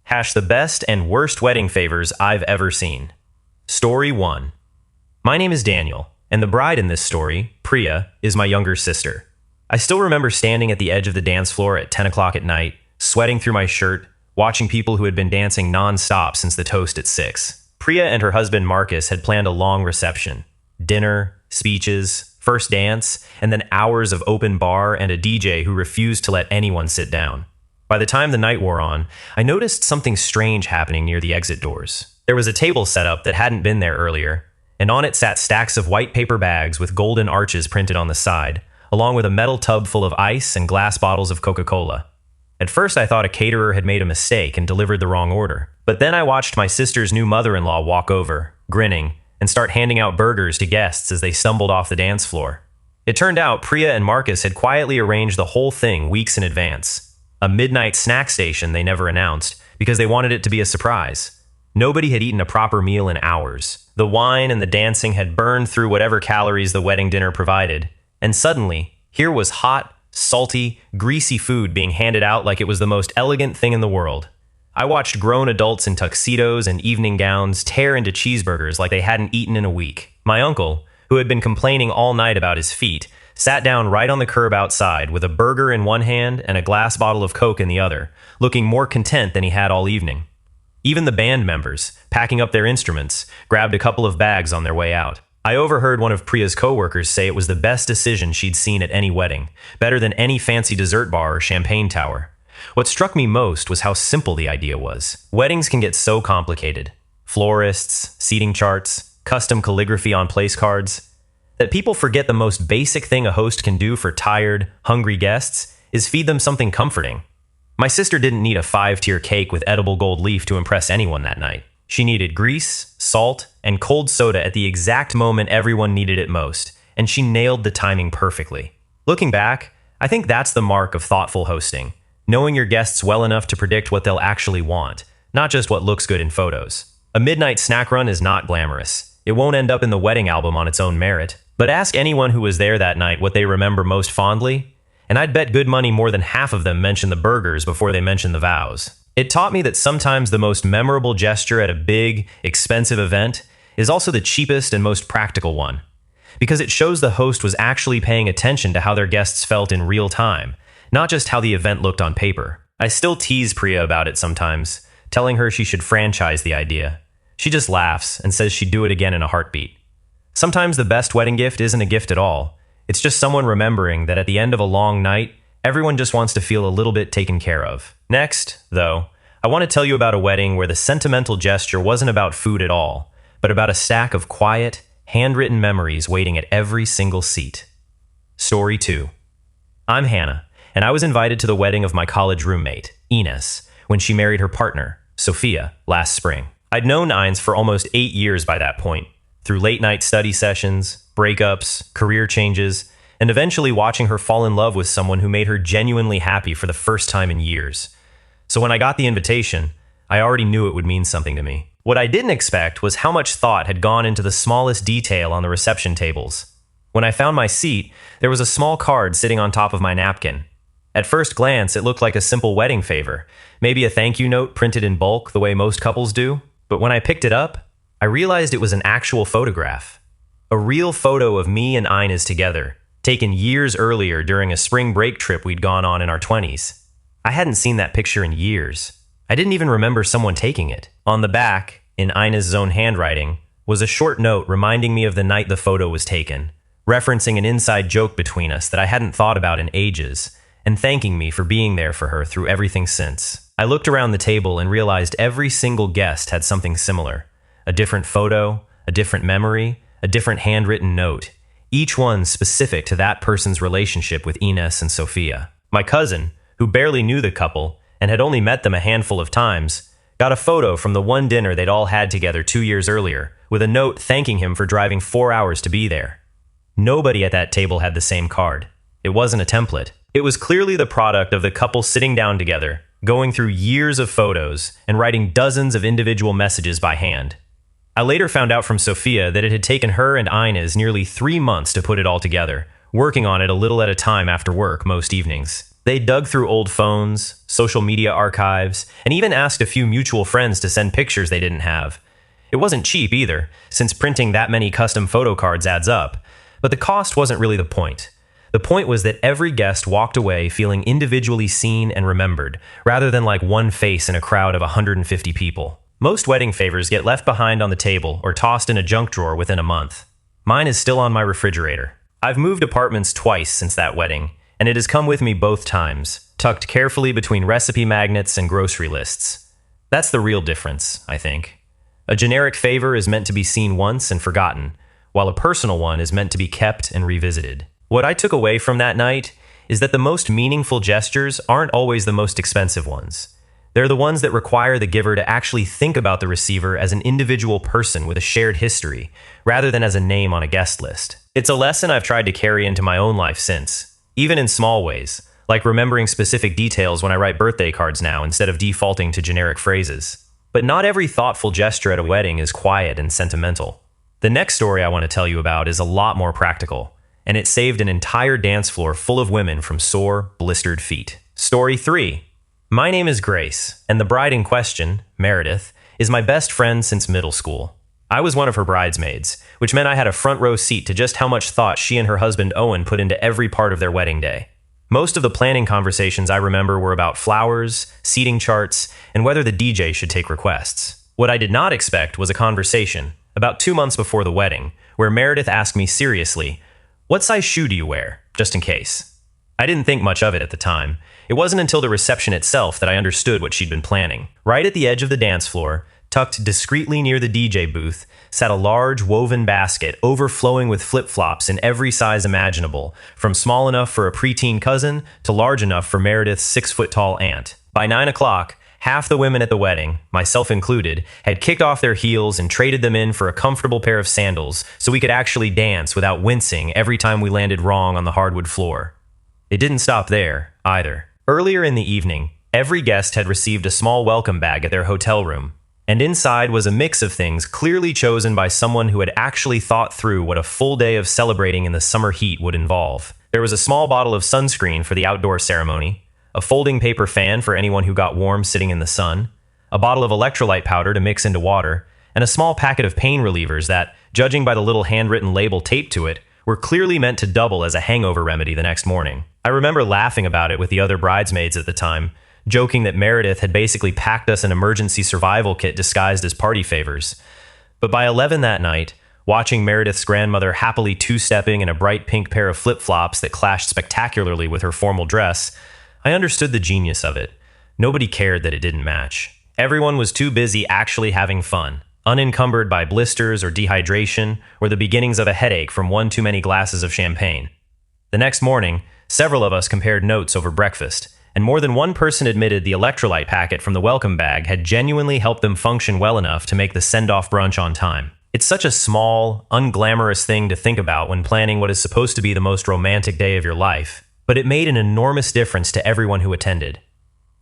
Hash the best and worst wedding favors I've ever seen. Story 1. My name is Daniel, and the bride in this story, Priya, is my younger sister. I still remember standing at the edge of the dance floor at 10 o'clock at night, sweating through my shirt, watching people who had been dancing non-stop since the toast at 6. Priya and her husband Marcus had planned a long reception. Dinner, speeches, first dance, and then hours of open bar and a DJ who refused to let anyone sit down. By the time the night wore on, I noticed something strange happening near the exit doors. There was a table set up that hadn't been there earlier, and on it sat stacks of white paper bags with golden arches printed on the side, along with a metal tub full of ice and glass bottles of Coca-Cola. At first I thought a caterer had made a mistake and delivered the wrong order, but then I watched my sister's new mother-in-law walk over, grinning, and start handing out burgers to guests as they stumbled off the dance floor. It turned out Priya and Marcus had quietly arranged the whole thing weeks in advance. A midnight snack station they never announced because they wanted it to be a surprise. Nobody had eaten a proper meal in hours. The wine and the dancing had burned through whatever calories the wedding dinner provided, and suddenly, here was hot, salty, greasy food being handed out like it was the most elegant thing in the world. I watched grown adults in tuxedos and evening gowns tear into cheeseburgers like they hadn't eaten in a week. My uncle, who had been complaining all night about his feet, sat down right on the curb outside with a burger in one hand and a glass bottle of Coke in the other, looking more content than he had all evening. Even the band members, packing up their instruments, grabbed a couple of bags on their way out. I overheard one of Priya's coworkers say it was the best decision she'd seen at any wedding, better than any fancy dessert bar or champagne tower. What struck me most was how simple the idea was. Weddings can get so complicated. Florists, seating charts, custom calligraphy on place cards, that people forget the most basic thing a host can do for tired, hungry guests is feed them something comforting. My sister didn't need a 5-tier cake with edible gold leaf to impress anyone that night. She needed grease, salt, and cold soda at the exact moment everyone needed it most, and she nailed the timing perfectly. Looking back, I think that's the mark of thoughtful hosting, knowing your guests well enough to predict what they'll actually want, not just what looks good in photos. A midnight snack run is not glamorous. It won't end up in the wedding album on its own merit. But ask anyone who was there that night what they remember most fondly, and I'd bet good money more than half of them mention the burgers before they mention the vows. It taught me that sometimes the most memorable gesture at a big, expensive event is also the cheapest and most practical one, because it shows the host was actually paying attention to how their guests felt in real time, not just how the event looked on paper. I still tease Priya about it sometimes, telling her she should franchise the idea. She just laughs and says she'd do it again in a heartbeat. Sometimes the best wedding gift isn't a gift at all. It's just someone remembering that at the end of a long night, everyone just wants to feel a little bit taken care of. Next, though, I want to tell you about a wedding where the sentimental gesture wasn't about food at all, but about a stack of quiet, handwritten memories waiting at every single seat. Story 2. I'm Hannah, and I was invited to the wedding of my college roommate, Ines, when she married her partner, Sophia, last spring. I'd known Ines for almost 8 years by that point, through late-night study sessions, breakups, career changes, and eventually watching her fall in love with someone who made her genuinely happy for the first time in years. So when I got the invitation, I already knew it would mean something to me. What I didn't expect was how much thought had gone into the smallest detail on the reception tables. When I found my seat, there was a small card sitting on top of my napkin. At first glance, it looked like a simple wedding favor, maybe a thank you note printed in bulk the way most couples do. But when I picked it up, I realized it was an actual photograph. A real photo of me and Ines together, taken years earlier during a spring break trip we'd gone on in our 20s. I hadn't seen that picture in years. I didn't even remember someone taking it. On the back, in Ines' own handwriting, was a short note reminding me of the night the photo was taken, referencing an inside joke between us that I hadn't thought about in ages, and thanking me for being there for her through everything since. I looked around the table and realized every single guest had something similar. A different photo, a different memory, a different handwritten note, each one specific to that person's relationship with Ines and Sophia. My cousin, who barely knew the couple and had only met them a handful of times, got a photo from the one dinner they'd all had together 2 years earlier, with a note thanking him for driving 4 hours to be there. Nobody at that table had the same card. It wasn't a template. It was clearly the product of the couple sitting down together, going through years of photos and writing dozens of individual messages by hand. I later found out from Sophia that it had taken her and Ines nearly 3 months to put it all together, working on it a little at a time after work most evenings. They dug through old phones, social media archives, and even asked a few mutual friends to send pictures they didn't have. It wasn't cheap either, since printing that many custom photo cards adds up. But the cost wasn't really the point. The point was that every guest walked away feeling individually seen and remembered, rather than like one face in a crowd of 150 people. Most wedding favors get left behind on the table or tossed in a junk drawer within a month. Mine is still on my refrigerator. I've moved apartments twice since that wedding, and it has come with me both times, tucked carefully between recipe magnets and grocery lists. That's the real difference, I think. A generic favor is meant to be seen once and forgotten, while a personal one is meant to be kept and revisited. What I took away from that night is that the most meaningful gestures aren't always the most expensive ones. They're the ones that require the giver to actually think about the receiver as an individual person with a shared history, rather than as a name on a guest list. It's a lesson I've tried to carry into my own life since, even in small ways, like remembering specific details when I write birthday cards now instead of defaulting to generic phrases. But not every thoughtful gesture at a wedding is quiet and sentimental. The next story I want to tell you about is a lot more practical, and it saved an entire dance floor full of women from sore, blistered feet. Story 3. My name is Grace, and the bride in question, Meredith, is my best friend since middle school. I was one of her bridesmaids, which meant I had a front row seat to just how much thought she and her husband Owen put into every part of their wedding day. Most of the planning conversations I remember were about flowers, seating charts, and whether the DJ should take requests. What I did not expect was a conversation, about 2 months before the wedding, where Meredith asked me seriously, "What size shoe do you wear, just in case?" I didn't think much of it at the time. It wasn't until the reception itself that I understood what she'd been planning. Right at the edge of the dance floor, tucked discreetly near the DJ booth, sat a large woven basket overflowing with flip-flops in every size imaginable, from small enough for a preteen cousin to large enough for Meredith's 6-foot-tall aunt. By 9 o'clock, half the women at the wedding, myself included, had kicked off their heels and traded them in for a comfortable pair of sandals so we could actually dance without wincing every time we landed wrong on the hardwood floor. It didn't stop there, either. Earlier in the evening, every guest had received a small welcome bag at their hotel room, and inside was a mix of things clearly chosen by someone who had actually thought through what a full day of celebrating in the summer heat would involve. There was a small bottle of sunscreen for the outdoor ceremony, a folding paper fan for anyone who got warm sitting in the sun, a bottle of electrolyte powder to mix into water, and a small packet of pain relievers that, judging by the little handwritten label taped to it, were clearly meant to double as a hangover remedy the next morning. I remember laughing about it with the other bridesmaids at the time, joking that Meredith had basically packed us an emergency survival kit disguised as party favors. But by 11 that night, watching Meredith's grandmother happily two-stepping in a bright pink pair of flip-flops that clashed spectacularly with her formal dress, I understood the genius of it. Nobody cared that it didn't match. Everyone was too busy actually having fun, unencumbered by blisters or dehydration or the beginnings of a headache from one too many glasses of champagne. The next morning, several of us compared notes over breakfast, and more than one person admitted the electrolyte packet from the welcome bag had genuinely helped them function well enough to make the send-off brunch on time. It's such a small, unglamorous thing to think about when planning what is supposed to be the most romantic day of your life, but it made an enormous difference to everyone who attended.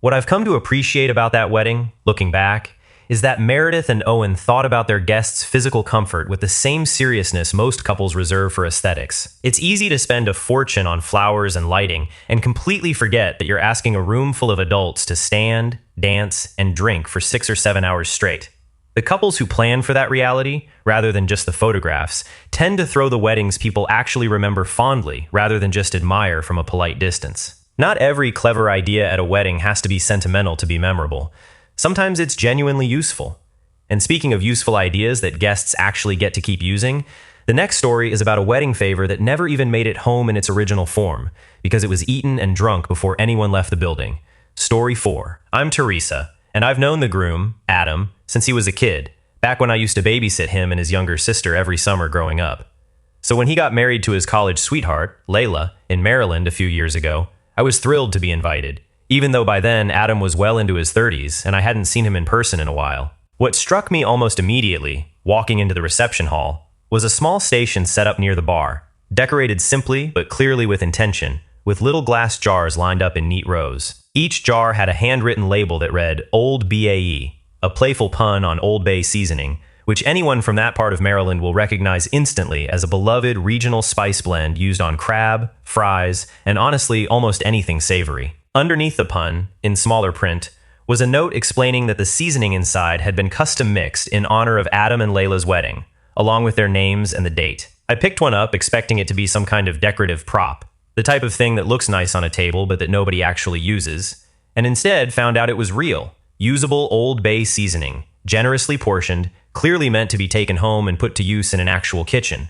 What I've come to appreciate about that wedding, looking back, is that Meredith and Owen thought about their guests' physical comfort with the same seriousness most couples reserve for aesthetics. It's easy to spend a fortune on flowers and lighting and completely forget that you're asking a room full of adults to stand, dance, and drink for 6 or 7 hours straight. The couples who plan for that reality, rather than just the photographs, tend to throw the weddings people actually remember fondly rather than just admire from a polite distance. Not every clever idea at a wedding has to be sentimental to be memorable. Sometimes it's genuinely useful. And speaking of useful ideas that guests actually get to keep using, the next story is about a wedding favor that never even made it home in its original form, because it was eaten and drunk before anyone left the building. Story 4. I'm Teresa, and I've known the groom, Adam, since he was a kid, back when I used to babysit him and his younger sister every summer growing up. So when he got married to his college sweetheart, Layla, in Maryland a few years ago, I was thrilled to be invited, even though by then Adam was well into his 30s and I hadn't seen him in person in a while. What struck me almost immediately, walking into the reception hall, was a small station set up near the bar, decorated simply but clearly with intention, with little glass jars lined up in neat rows. Each jar had a handwritten label that read Old BAE, a playful pun on Old Bay seasoning, which anyone from that part of Maryland will recognize instantly as a beloved regional spice blend used on crab, fries, and honestly, almost anything savory. Underneath the pun, in smaller print, was a note explaining that the seasoning inside had been custom mixed in honor of Adam and Layla's wedding, along with their names and the date. I picked one up expecting it to be some kind of decorative prop, the type of thing that looks nice on a table but that nobody actually uses, and instead found out it was real, usable Old Bay seasoning, generously portioned, clearly meant to be taken home and put to use in an actual kitchen.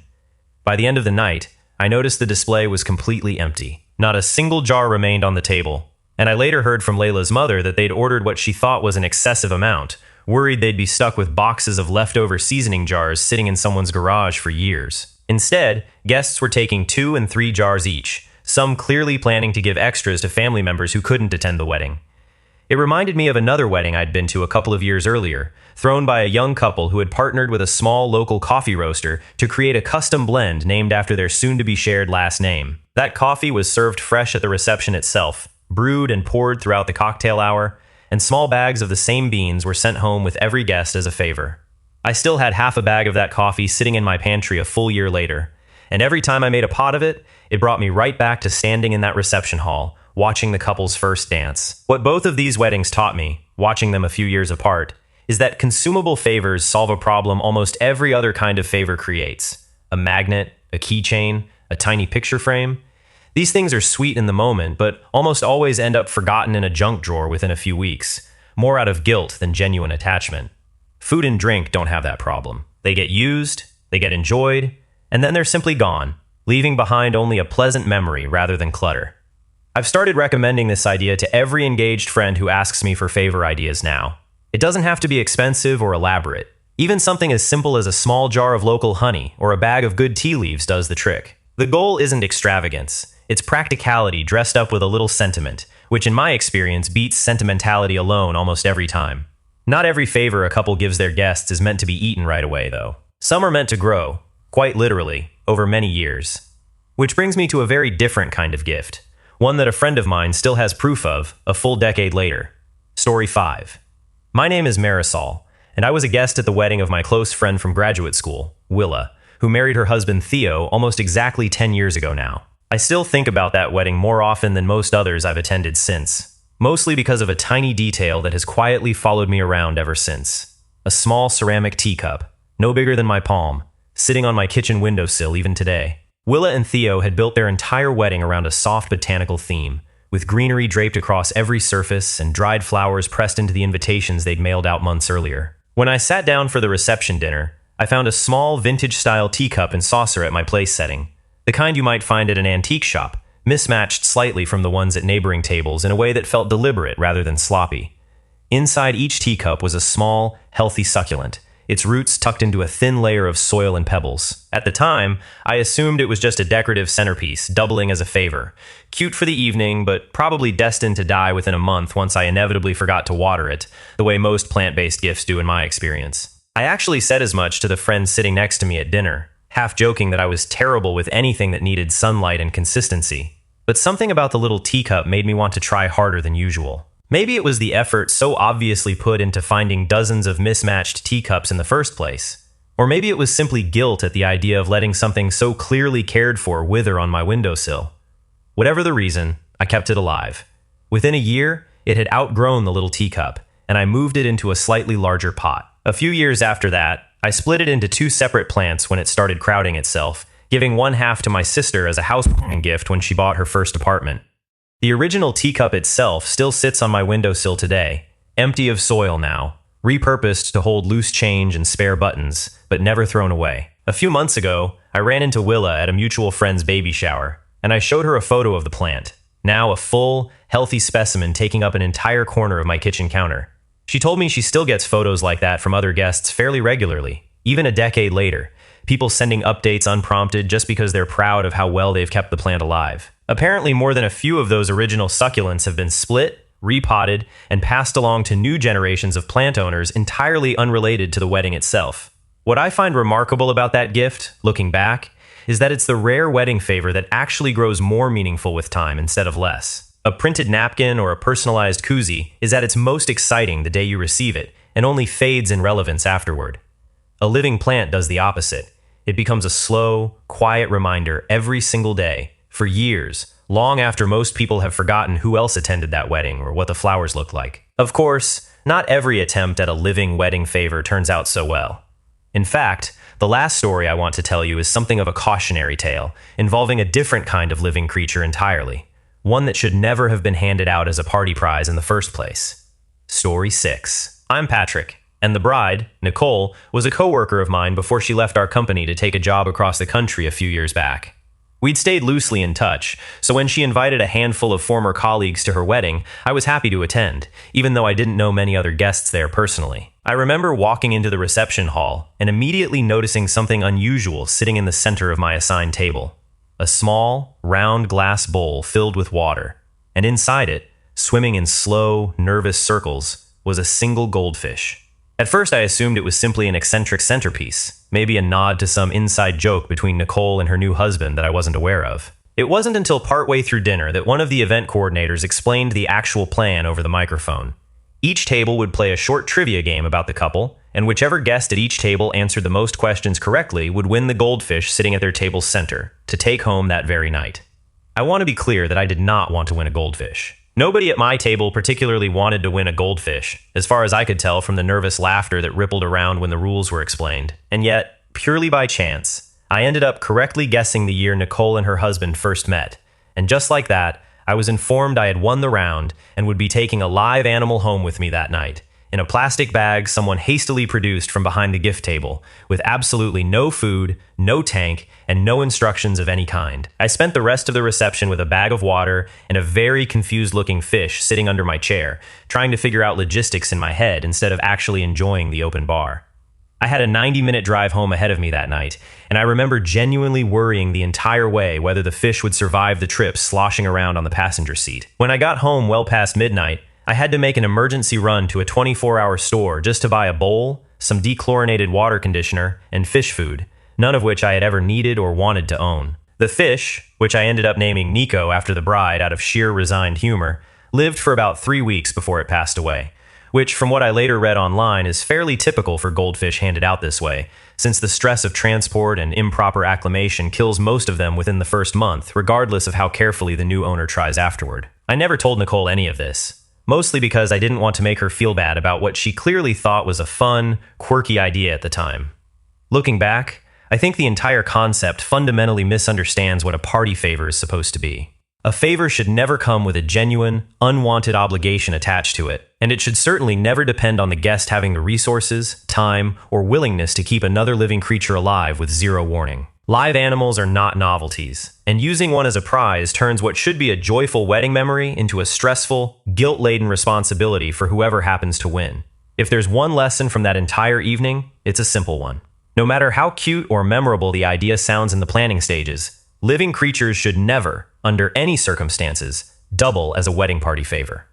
By the end of the night, I noticed the display was completely empty. Not a single jar remained on the table, and I later heard from Layla's mother that they'd ordered what she thought was an excessive amount, worried they'd be stuck with boxes of leftover seasoning jars sitting in someone's garage for years. Instead, guests were taking 2 and 3 jars each, some clearly planning to give extras to family members who couldn't attend the wedding. It reminded me of another wedding I'd been to a couple of years earlier, thrown by a young couple who had partnered with a small local coffee roaster to create a custom blend named after their soon-to-be-shared last name. That coffee was served fresh at the reception itself, brewed and poured throughout the cocktail hour, and small bags of the same beans were sent home with every guest as a favor. I still had half a bag of that coffee sitting in my pantry a full year later, and every time I made a pot of it, it brought me right back to standing in that reception hall, watching the couple's first dance. What both of these weddings taught me, watching them a few years apart, is that consumable favors solve a problem almost every other kind of favor creates. A magnet, a keychain, a tiny picture frame. These things are sweet in the moment, but almost always end up forgotten in a junk drawer within a few weeks, more out of guilt than genuine attachment. Food and drink don't have that problem. They get used, they get enjoyed, and then they're simply gone, leaving behind only a pleasant memory rather than clutter. I've started recommending this idea to every engaged friend who asks me for favor ideas now. It doesn't have to be expensive or elaborate. Even something as simple as a small jar of local honey or a bag of good tea leaves does the trick. The goal isn't extravagance. It's practicality dressed up with a little sentiment, which in my experience beats sentimentality alone almost every time. Not every favor a couple gives their guests is meant to be eaten right away, though. Some are meant to grow, quite literally, over many years. Which brings me to a very different kind of gift, one that a friend of mine still has proof of a full decade later. Story 5. My name is Marisol, and I was a guest at the wedding of my close friend from graduate school, Willa, who married her husband Theo almost exactly 10 years ago now. I still think about that wedding more often than most others I've attended since, mostly because of a tiny detail that has quietly followed me around ever since. A small ceramic teacup, no bigger than my palm, sitting on my kitchen windowsill even today. Willa and Theo had built their entire wedding around a soft botanical theme, with greenery draped across every surface and dried flowers pressed into the invitations they'd mailed out months earlier. When I sat down for the reception dinner, I found a small vintage-style teacup and saucer at my place setting, the kind you might find at an antique shop, mismatched slightly from the ones at neighboring tables in a way that felt deliberate rather than sloppy. Inside each teacup was a small, healthy succulent, its roots tucked into a thin layer of soil and pebbles. At the time, I assumed it was just a decorative centerpiece, doubling as a favor. Cute for the evening, but probably destined to die within a month once I inevitably forgot to water it, the way most plant-based gifts do in my experience. I actually said as much to the friend sitting next to me at dinner, half joking that I was terrible with anything that needed sunlight and consistency. But something about the little teacup made me want to try harder than usual. Maybe it was the effort so obviously put into finding dozens of mismatched teacups in the first place. Or maybe it was simply guilt at the idea of letting something so clearly cared for wither on my windowsill. Whatever the reason, I kept it alive. Within a year, it had outgrown the little teacup, and I moved it into a slightly larger pot. A few years after that, I split it into 2 separate plants when it started crowding itself, giving one half to my sister as a housewarming gift when she bought her first apartment. The original teacup itself still sits on my windowsill today, empty of soil now, repurposed to hold loose change and spare buttons, but never thrown away. A few months ago, I ran into Willa at a mutual friend's baby shower, and I showed her a photo of the plant, now a full, healthy specimen taking up an entire corner of my kitchen counter. She told me she still gets photos like that from other guests fairly regularly, even a decade later, people sending updates unprompted just because they're proud of how well they've kept the plant alive. Apparently, more than a few of those original succulents have been split, repotted, and passed along to new generations of plant owners entirely unrelated to the wedding itself. What I find remarkable about that gift, looking back, is that it's the rare wedding favor that actually grows more meaningful with time instead of less. A printed napkin or a personalized koozie is at its most exciting the day you receive it, and only fades in relevance afterward. A living plant does the opposite. It becomes a slow, quiet reminder every single day, for years, long after most people have forgotten who else attended that wedding or what the flowers looked like. Of course, not every attempt at a living wedding favor turns out so well. In fact, the last story I want to tell you is something of a cautionary tale, involving a different kind of living creature entirely, one that should never have been handed out as a party prize in the first place. Story 6. I'm Patrick, and the bride, Nicole, was a coworker of mine before she left our company to take a job across the country a few years back. We'd stayed loosely in touch, so when she invited a handful of former colleagues to her wedding, I was happy to attend, even though I didn't know many other guests there personally. I remember walking into the reception hall and immediately noticing something unusual sitting in the center of my assigned table. A small, round glass bowl filled with water, and inside it, swimming in slow, nervous circles, was a single goldfish. At first I assumed it was simply an eccentric centerpiece, maybe a nod to some inside joke between Nicole and her new husband that I wasn't aware of. It wasn't until partway through dinner that one of the event coordinators explained the actual plan over the microphone. Each table would play a short trivia game about the couple, and whichever guest at each table answered the most questions correctly would win the goldfish sitting at their table's center, to take home that very night. I want to be clear that I did not want to win a goldfish. Nobody at my table particularly wanted to win a goldfish, as far as I could tell from the nervous laughter that rippled around when the rules were explained. And yet, purely by chance, I ended up correctly guessing the year Nicole and her husband first met. And just like that, I was informed I had won the round and would be taking a live animal home with me that night, in a plastic bag someone hastily produced from behind the gift table, with absolutely no food, no tank, and no instructions of any kind. I spent the rest of the reception with a bag of water and a very confused-looking fish sitting under my chair, trying to figure out logistics in my head instead of actually enjoying the open bar. I had a 90-minute drive home ahead of me that night, and I remember genuinely worrying the entire way whether the fish would survive the trip sloshing around on the passenger seat. When I got home well past midnight, I had to make an emergency run to a 24-hour store just to buy a bowl, some dechlorinated water conditioner, and fish food, none of which I had ever needed or wanted to own. The fish, which I ended up naming Nico after the bride out of sheer resigned humor, lived for about 3 weeks before it passed away, which from what I later read online is fairly typical for goldfish handed out this way, since the stress of transport and improper acclimation kills most of them within the first month, regardless of how carefully the new owner tries afterward. I never told Nicole any of this, mostly because I didn't want to make her feel bad about what she clearly thought was a fun, quirky idea at the time. Looking back, I think the entire concept fundamentally misunderstands what a party favor is supposed to be. A favor should never come with a genuine, unwanted obligation attached to it, and it should certainly never depend on the guest having the resources, time, or willingness to keep another living creature alive with zero warning. Live animals are not novelties, and using one as a prize turns what should be a joyful wedding memory into a stressful, guilt-laden responsibility for whoever happens to win. If there's one lesson from that entire evening, it's a simple one. No matter how cute or memorable the idea sounds in the planning stages, living creatures should never, under any circumstances, double as a wedding party favor.